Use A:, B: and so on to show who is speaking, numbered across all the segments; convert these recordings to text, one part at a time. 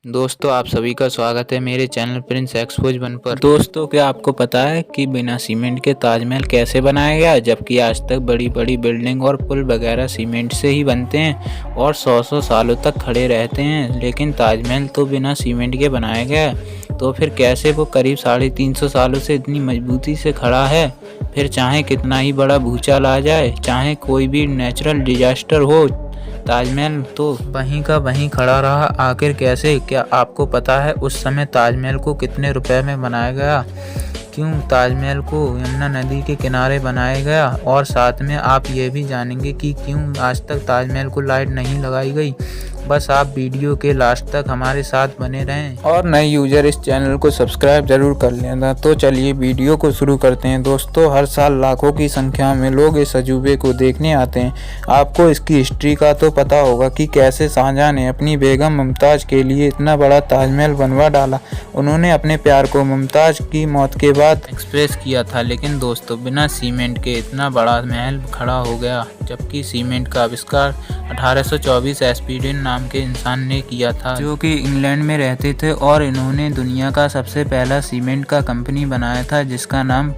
A: दोस्तों आप सभी का स्वागत है मेरे चैनल प्रिंस एक्सपोज वन पर। दोस्तों क्या आपको पता है कि बिना सीमेंट के ताजमहल कैसे बनाया गया, जबकि आज तक बड़ी बड़ी बिल्डिंग और पुल वगैरह सीमेंट से ही बनते हैं और 100 सालों तक खड़े रहते हैं, लेकिन ताजमहल तो बिना सीमेंट के बनाया गया। तो फिर कैसे वो करीब 350 सालों से इतनी मजबूती से खड़ा है। फिर चाहे कितना ही बड़ा भूचाल आ जाए, चाहे कोई भी नेचुरल डिजास्टर हो, ताजमहल तो वहीं का वहीं खड़ा रहा। आखिर कैसे, क्या आपको पता है उस समय ताजमहल को कितने रुपए में बनाया गया? क्यों ताजमहल को यमुना नदी के किनारे बनाया गया? और साथ में आप ये भी जानेंगे कि क्यों आज तक ताजमहल को लाइट नहीं लगाई गई। बस आप वीडियो के लास्ट तक हमारे साथ बने रहें और नए यूजर इस चैनल को सब्सक्राइब जरूर कर लेना। तो चलिए वीडियो को शुरू करते हैं। दोस्तों हर साल लाखों की संख्या में लोग इस अजूबे को देखने आते हैं। आपको इसकी हिस्ट्री का तो पता होगा कि कैसे शाहजहां ने अपनी बेगम मुमताज़ के लिए इतना बड़ा ताजमहल बनवा डाला। उन्होंने अपने प्यार को मुमताज़ की मौत के बाद एक्सप्रेस किया था, लेकिन दोस्तों बिना सीमेंट के इतना बड़ा महल खड़ा हो गया, जबकि सीमेंट का आविष्कार 1824 एस्पिडिन नाम के इंसान ने किया था, जो कि इंग्लैंड में रहते थे। और इन्होंने दुनिया का सबसे पहला सीमेंट का कंपनी बनाया था, जिसका नाम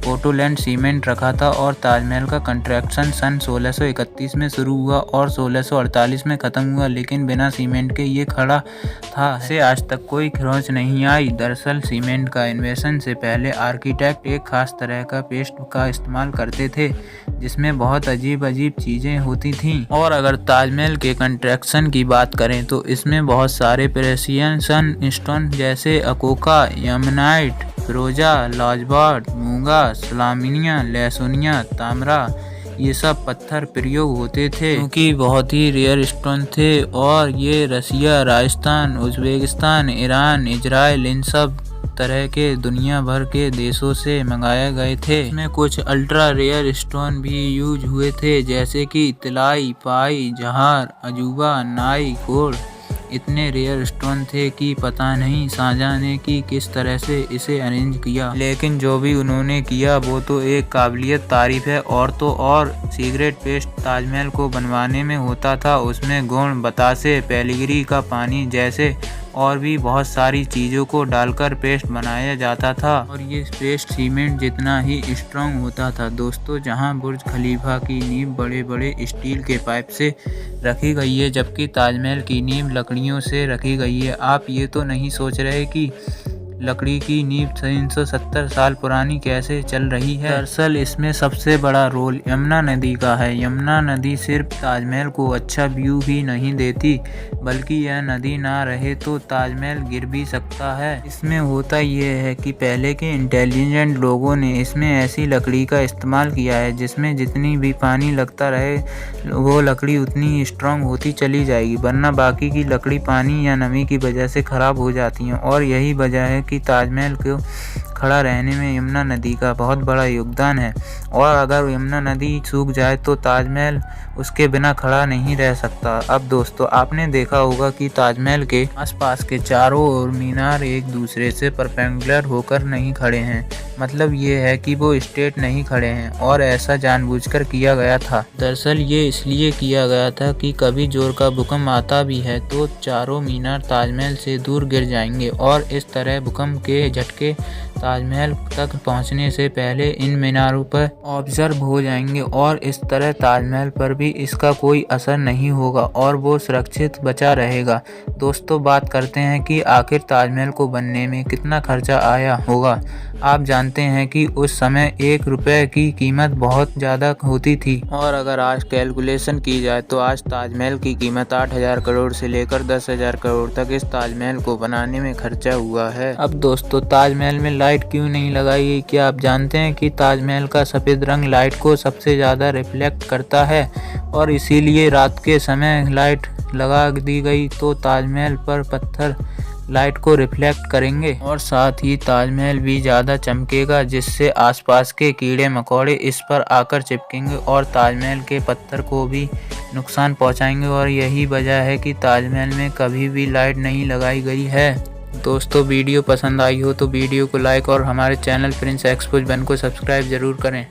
A: पोर्टलैंड सीमेंट रखा था। और ताजमहल का कंस्ट्रक्शन सन 1631 में शुरू हुआ और 1648 में ख़त्म हुआ, लेकिन बिना सीमेंट के ये खड़ा था। इसे आज तक कोई खरोंच नहीं आई। दरअसल सीमेंट का इन्वेंशन से पहले आर्किटेक्ट एक खास तरह का पेस्ट का इस्तेमाल करते थे, जिसमें बहुत अजीब अजीब चीज़ें होती थीं। और अगर ताजमहल के कंस्ट्रक्शन की बात करें तो इसमें बहुत सारे प्रेशियस स्टोन जैसे अकोका, यमनाइट, फिरोजा, लाजवाब, मूंगा, सलामिनिया, लहसुनिया, तामरा, ये सब पत्थर प्रयोग होते थे, क्योंकि बहुत ही रेयर स्टोन थे। और ये रसिया, राजस्थान, उज्बेकिस्तान, ईरान, इजराइल, इन सब तरह के दुनिया भर के देशों से मंगाए गए थे। इसमें कुछ अल्ट्रा रेयर स्टोन भी यूज हुए थे, जैसे कि तिलाई, पाई, जहार, अजूबा, नाई, गोल्ड। इतने रेयर स्टोन थे कि पता नहीं शाहजहां ने कि किस तरह से इसे अरेंज किया, लेकिन जो भी उन्होंने किया वो तो एक काबिलियत तारीफ है। और तो और सिगरेट पेस्ट ताजमहल को बनवाने में होता था, उसमें गुड़, बतासे, पेलिग्री का पानी जैसे और भी बहुत सारी चीज़ों को डालकर पेस्ट बनाया जाता था। और ये पेस्ट सीमेंट जितना ही स्ट्रॉन्ग होता था दोस्तों। जहां बुर्ज खलीफा की नींव बड़े बड़े स्टील के पाइप से रखी गई है, जबकि ताजमहल की नींव लकड़ियों से रखी गई है। आप ये तो नहीं सोच रहे कि लकड़ी की नींव 370 साल पुरानी कैसे चल रही है। दरअसल इसमें सबसे बड़ा रोल यमुना नदी का है। यमुना नदी सिर्फ ताजमहल को अच्छा व्यू ही नहीं देती, बल्कि यह नदी ना रहे तो ताजमहल गिर भी सकता है। इसमें होता यह है कि पहले के इंटेलिजेंट लोगों ने इसमें ऐसी लकड़ी का इस्तेमाल किया है जिसमें जितनी भी पानी लगता रहे वो लकड़ी उतनी स्ट्रांग होती चली जाएगी, वरना बाकी की लकड़ी पानी या नमी की वजह से ख़राब हो जाती हैं। और यही वजह है कि ताजमहल को खड़ा रहने में यमुना नदी का बहुत बड़ा योगदान है। और अगर यमुना नदी सूख जाए तो ताजमहल उसके बिना खड़ा नहीं रह सकता। अब दोस्तों आपने देखा होगा कि ताजमहल के आसपास के चारों ओर मीनार एक दूसरे से परपेंडिकुलर होकर नहीं खड़े हैं। मतलब ये है कि वो स्ट्रेट नहीं खड़े हैं, और ऐसा जानबूझकर किया गया था। दरअसल ये इसलिए किया गया था कि कभी जोर का भूकंप आता भी है तो चारों मीनार ताजमहल से दूर गिर जाएंगे, और इस तरह भूकंप के झटके ताजमहल तक पहुंचने से पहले इन मीनारों पर ऑब्जर्व हो जाएंगे, और इस तरह ताजमहल पर भी इसका कोई असर नहीं होगा और वो सुरक्षित बचा रहेगा। दोस्तों बात करते हैं कि आखिर ताजमहल को बनने में कितना खर्चा आया होगा। आप जानते हैं कि उस समय 1 रुपये की कीमत बहुत ज़्यादा होती थी, और अगर आज कैलकुलेशन की जाए तो आज ताजमहल की कीमत 8,000 करोड़ से लेकर 10,000 करोड़ तक इस ताजमहल को बनाने में खर्चा हुआ है। अब दोस्तों ताजमहल में लाइट क्यों नहीं लगाई गई? क्या आप जानते हैं कि ताजमहल का सफ़ेद रंग लाइट को सबसे ज़्यादा रिफ्लेक्ट करता है, और इसीलिए रात के समय लाइट लगा दी गई तो ताजमहल पर पत्थर लाइट को रिफ्लेक्ट करेंगे, और साथ ही ताजमहल भी ज़्यादा चमकेगा, जिससे आसपास के कीड़े मकोड़े इस पर आकर चिपकेंगे और ताजमहल के पत्थर को भी नुकसान पहुंचाएंगे। और यही वजह है कि ताजमहल में कभी भी लाइट नहीं लगाई गई है। दोस्तों वीडियो पसंद आई हो तो वीडियो को लाइक और हमारे चैनल प्रिंस एक्सपोज वन को सब्सक्राइब ज़रूर करें।